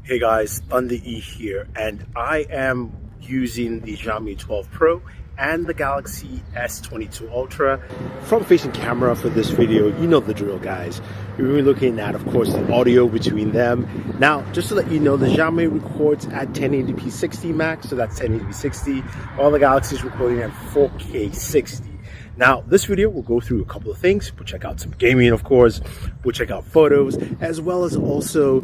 Hey guys, Thunder E here, and I am using the Xiaomi 12 Pro and the Galaxy S22 Ultra front-facing camera for this video. You know the drill, guys. We're really looking at, of course, the audio between them. Now, just to let you know, the Xiaomi records at 1080p 60 max, so that's 1080p 60, while the Galaxy is recording at 4K 60. Now, this video will go through a couple of things. We'll check out some gaming, of course. We'll check out photos, as well as also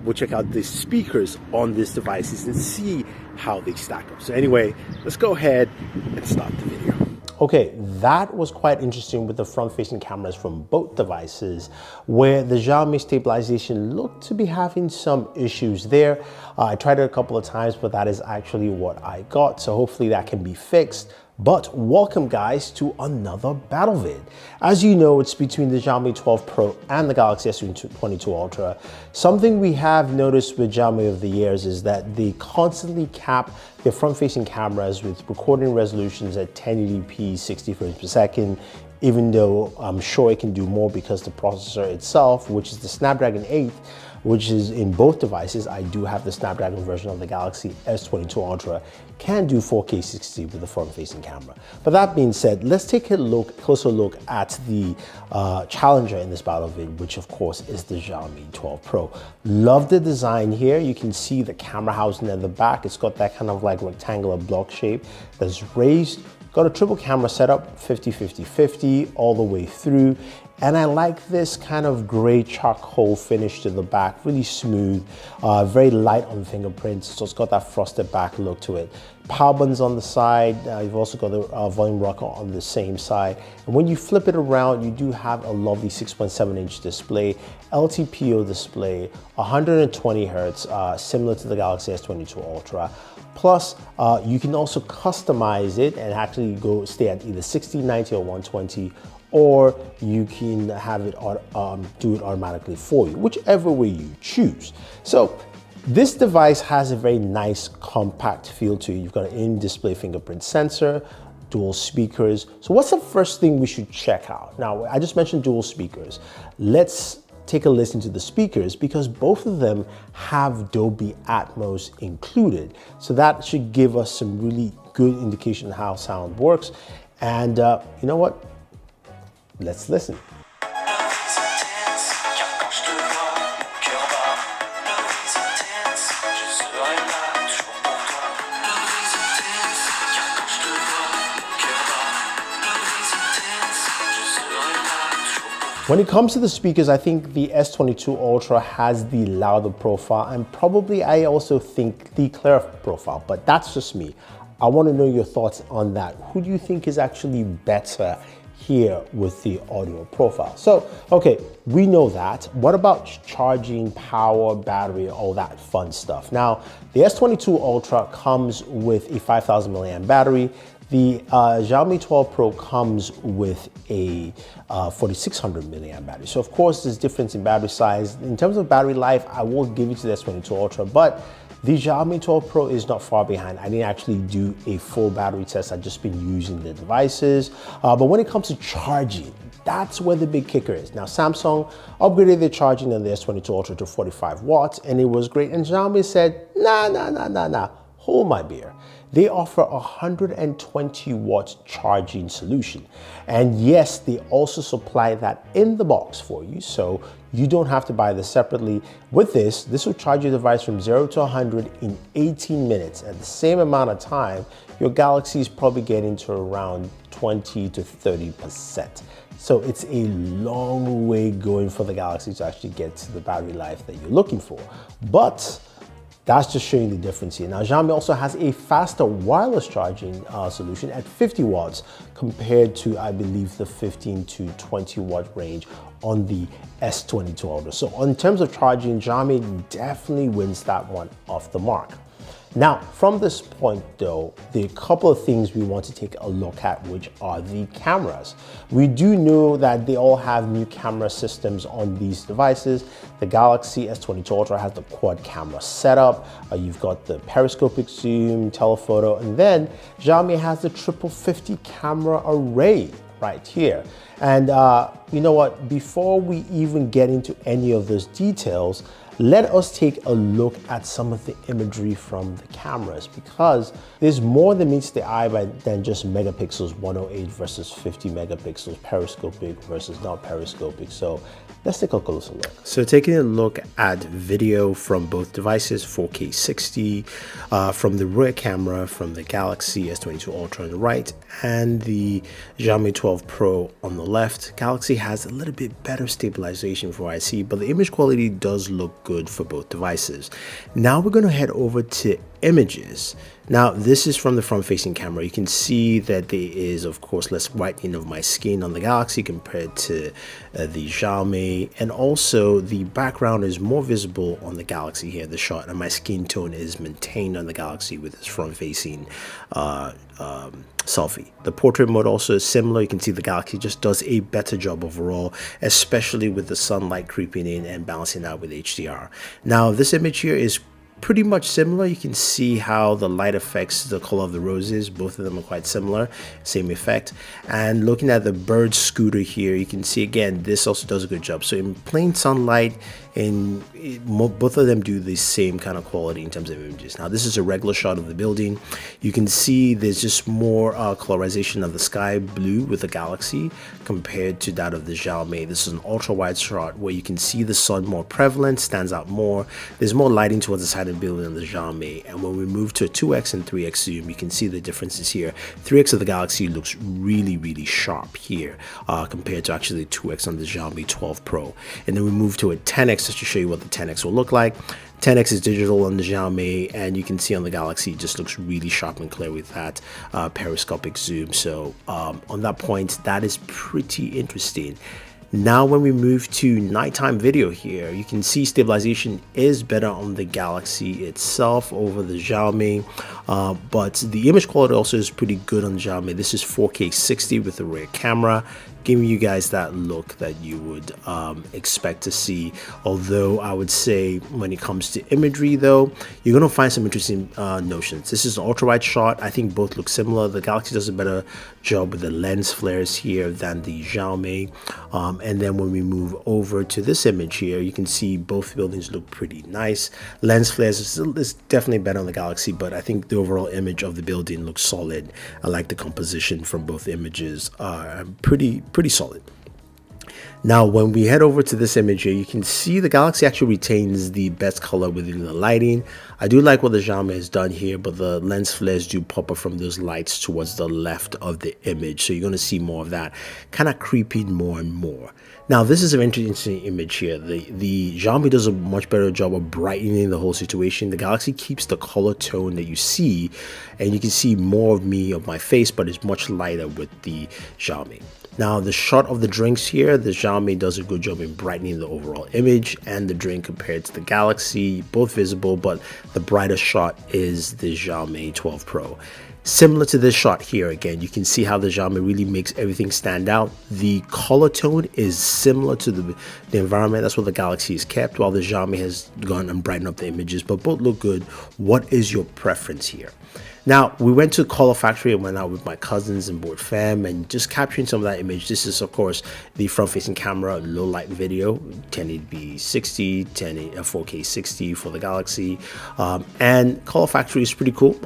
we'll check out the speakers on these devices and see how they stack up. So anyway, let's go ahead and start the video. Okay, that was quite interesting with the front-facing cameras from both devices, where the Xiaomi stabilization looked to be having some issues there. I tried it a couple of times, but that is actually what I got. So hopefully that can be fixed. But welcome guys to another battle vid. As you know, it's between the Xiaomi 12 Pro and the Galaxy S22 Ultra. Something we have noticed with Xiaomi over the years is that they constantly cap their front-facing cameras with recording resolutions at 1080p 60 frames per second, even though I'm sure it can do more because the processor itself, which is the Snapdragon 8, which is in both devices. I do have the Snapdragon version of the Galaxy S22 Ultra, can do 4K 60 with the front-facing camera. But that being said, let's take a closer look at the challenger in this battle vid, which of course is the Xiaomi 12 Pro. Love the design here. You can see the camera housing at the back. It's got that kind of like rectangular block shape that's raised. Got a triple camera setup, 50-50-50 all the way through. And I like this kind of gray charcoal finish to the back, really smooth, very light on fingerprints. So it's got that frosted back look to it. Power buttons on the side. You've also got the volume rocker on the same side. And when you flip it around, you do have a lovely 6.7-inch display, LTPO display, 120 hertz, similar to the Galaxy S22 Ultra. Plus, you can also customize it and actually stay at either 60, 90, or 120, or you can have it do it automatically for you, whichever way you choose. So this device has a very nice compact feel to it. You've got an in-display fingerprint sensor, dual speakers. So what's the first thing we should check out? Now, I just mentioned dual speakers. Let's take a listen to the speakers because both of them have Dolby Atmos included. So that should give us some really good indication of how sound works. And you know what? Let's listen. When it comes to the speakers, I think the S22 Ultra has the louder profile, and probably I also think the clearer profile, but that's just me. I want to know your thoughts on that. Who do you think is actually better here with the audio profile? So, okay, we know that. What about charging, power, battery, all that fun stuff? Now, the S22 Ultra comes with a 5,000 milliamp battery. The Xiaomi 12 Pro comes with a 4,600 milliamp battery. So of course, there's difference in battery size. In terms of battery life, I will give it to the S22 Ultra, but the Xiaomi 12 Pro is not far behind. I didn't actually do a full battery test. I've just been using the devices. But when it comes to charging, that's where the big kicker is. Now, Samsung upgraded their charging on the S22 Ultra to 45 watts, and it was great. And Xiaomi said, nah, hold my beer. They offer a 120 watt charging solution. And yes, they also supply that in the box for you, so you don't have to buy this separately. With this will charge your device from 0 to 100 in 18 minutes. At the same amount of time, your Galaxy is probably getting to around 20 to 30%. So it's a long way going for the Galaxy to actually get to the battery life that you're looking for. But that's just showing the difference here. Now, Xiaomi also has a faster wireless charging solution at 50 watts compared to, I believe, the 15 to 20 watt range on the S22 Ultra. So in terms of charging, Xiaomi definitely wins that one off the mark. Now, from this point though, there are a couple of things we want to take a look at, which are the cameras. We do know that they all have new camera systems on these devices. The Galaxy S22 Ultra has the quad camera setup. You've got the periscopic zoom, telephoto, and then Xiaomi has the triple 50 camera array right here. And you know what, before we even get into any of those details, let us take a look at some of the imagery from the cameras, because there's more that meets the eye than just megapixels 108 versus 50 megapixels, periscopic versus not periscopic. So let's take a closer look. So taking a look at video from both devices, 4K 60, from the rear camera from the Galaxy S22 Ultra on the right and the Xiaomi 12 Pro on the left. Galaxy has a little bit better stabilization for what I see, but the image quality does look good for both devices. Now we're going to head over to images. Now this is from the front-facing camera. You can see that there is, of course, less whitening of my skin on the Galaxy compared to the Xiaomi, and also the background is more visible on the Galaxy here, the shot, and my skin tone is maintained on the Galaxy with this front-facing selfie. The portrait mode also is similar. You can see the Galaxy just does a better job overall, especially with the sunlight creeping in and balancing out with HDR. Now this image here is pretty much similar. You can see how the light affects the color of the roses. Both of them are quite similar, same effect. And looking at the bird scooter here, you can see again, this also does a good job. So in plain sunlight, both of them do the same kind of quality in terms of images. Now this is a regular shot of the building. You can see there's just more colorization of the sky blue with the Galaxy compared to that of the Xiaomi. This is an ultra wide shot where you can see the sun more prevalent, stands out more. There's more lighting towards the side of the building on the Xiaomi. And when we move to a 2x and 3x zoom, you can see the differences here. 3x of the Galaxy looks really sharp here compared to actually 2x on the Xiaomi 12 Pro. And then we move to a 10x just to show you what the 10x will look like. 10x is digital on the Xiaomi, and you can see on the Galaxy it just looks really sharp and clear with that periscopic zoom. So on that point, that is pretty interesting. Now when we move to nighttime video here, you can see stabilization is better on the Galaxy itself over the Xiaomi, but the image quality also is pretty good on the Xiaomi. This is 4K 60 with the rear camera, giving you guys that look that you would expect to see. Although I would say when it comes to imagery though, you're going to find some interesting notions. This is an ultra wide shot. I think both look similar. The Galaxy does a better job with the lens flares here than the Xiaomi. And then when we move over to this image here, you can see both buildings look pretty nice. Lens flares is definitely better on the Galaxy, but I think the overall image of the building looks solid. I like the composition from both images. Pretty solid. Now when we head over to this image here, you can see the Galaxy actually retains the best color within the lighting. I do like what the Xiaomi has done here, but the lens flares do pop up from those lights towards the left of the image, so you're going to see more of that kind of creeping more and more. Now this is an interesting image here. The Xiaomi does a much better job of brightening the whole situation. The Galaxy keeps the color tone that you see, and you can see more of me, of my face, but it's much lighter with the Xiaomi. Now the shot of the drinks here, the Xiaomi does a good job in brightening the overall image and the drink compared to the Galaxy, both visible, but the brighter shot is the Xiaomi 12 Pro. Similar to this shot here, again, you can see how the Xiaomi really makes everything stand out. The color tone is similar to the environment. That's what the Galaxy has kept, while the Xiaomi has gone and brightened up the images, but both look good. What is your preference here? Now, we went to Color Factory and went out with my cousins and board fam and just capturing some of that image. This is, of course, the front-facing camera, low light video, 1080p 60, 4K 60 for the Galaxy. And Color Factory is pretty cool.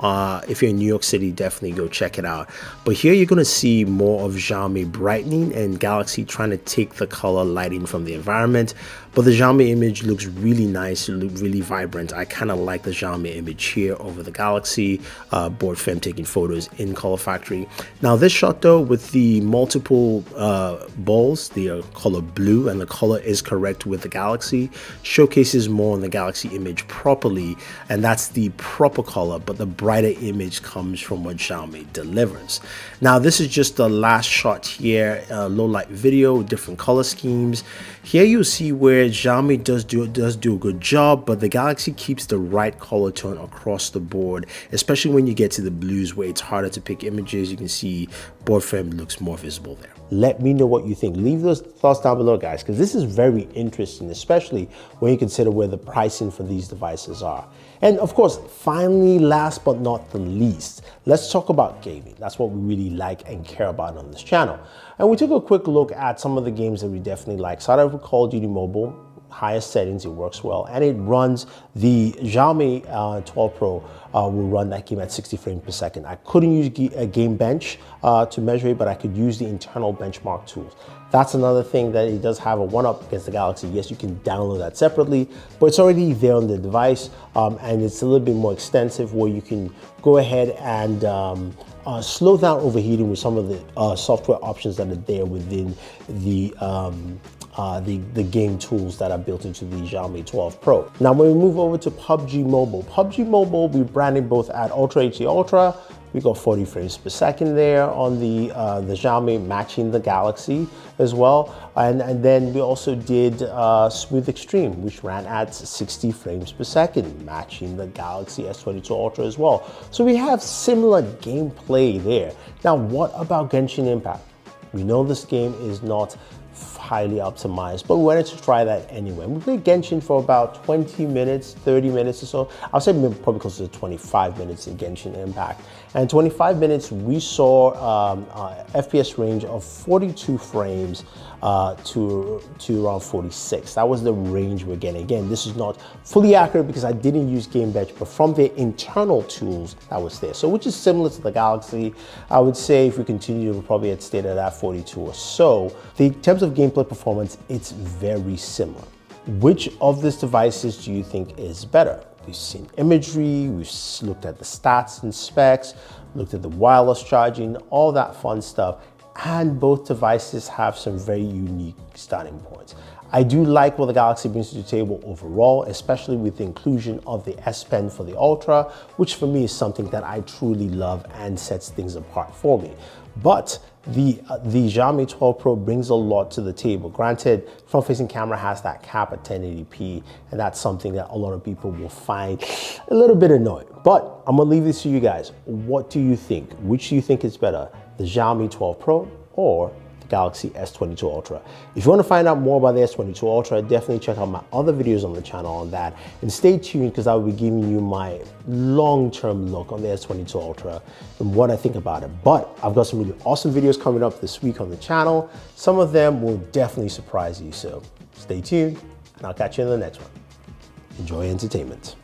If you're in New York City, definitely go check it out. But here you're going to see more of Xiaomi brightening and Galaxy trying to take the color lighting from the environment. But the Xiaomi image looks really nice, it looks really vibrant. I kind of like the Xiaomi image here over the Galaxy. Board fam taking photos in Color Factory. Now this shot though, with the multiple balls, they are color blue and the color is correct with the Galaxy, showcases more on the Galaxy image properly, and that's the proper color, but the brighter image comes from what Xiaomi delivers. Now this is just the last shot here, low light video, different color schemes. Here you'll see where Xiaomi does do a good job, but the Galaxy keeps the right color tone across the board, especially when you get to the blues where it's harder to pick images. You can see board frame looks more visible there. Let me know what you think. Leave those thoughts down below, guys, because this is very interesting, especially when you consider where the pricing for these devices are. And of course, finally, last but not the least, let's talk about gaming. That's what we really like and care about on this channel. And we took a quick look at some of the games that we definitely like. Started with Call of Duty Mobile. highest settings, it works well, and it runs the Xiaomi 12 Pro will run that game at 60 frames per second. I couldn't use a game bench to measure it, but I could use the internal benchmark tools. That's another thing that it does have a one-up against the Galaxy. Yes, you can download that separately, but it's already there on the device, and it's a little bit more extensive where you can go ahead and slow down overheating with some of the software options that are there within the game tools that are built into the Xiaomi 12 Pro. Now, when we move over to PUBG Mobile, we branded both at Ultra HD Ultra. We got 40 frames per second there on the Xiaomi, matching the Galaxy as well. And then we also did Smooth Extreme, which ran at 60 frames per second, matching the Galaxy S22 Ultra as well. So we have similar gameplay there. Now, what about Genshin Impact? We know this game is not highly optimized, but we wanted to try that anyway. We played Genshin for about 20 minutes, 30 minutes or so. I'll say maybe probably close to 25 minutes in Genshin Impact. And 25 minutes, we saw FPS range of 42 frames to around 46. That was the range we're getting. Again, this is not fully accurate because I didn't use Game Bench, but from the internal tools that was there. So which is similar to the Galaxy. I would say if we continue, we'll probably at stay at that 42 or so. In terms of gameplay performance, it's very similar. Which of these devices do you think is better? We've seen imagery, we've looked at the stats and specs, looked at the wireless charging, all that fun stuff. And both devices have some very unique starting points. I do like what the Galaxy brings to the table overall, especially with the inclusion of the S Pen for the Ultra, which for me is something that I truly love and sets things apart for me. But the Xiaomi 12 Pro brings a lot to the table. Granted, front-facing camera has that cap at 1080p, and that's something that a lot of people will find a little bit annoying. But I'm gonna leave this to you guys. What do you think? Which do you think is better, the Xiaomi 12 Pro or the Galaxy S22 Ultra? If you want to find out more about the S22 Ultra, definitely check out my other videos on the channel on that. And stay tuned because I will be giving you my long-term look on the S22 Ultra and what I think about it. But I've got some really awesome videos coming up this week on the channel. Some of them will definitely surprise you. So stay tuned and I'll catch you in the next one. Enjoy entertainment.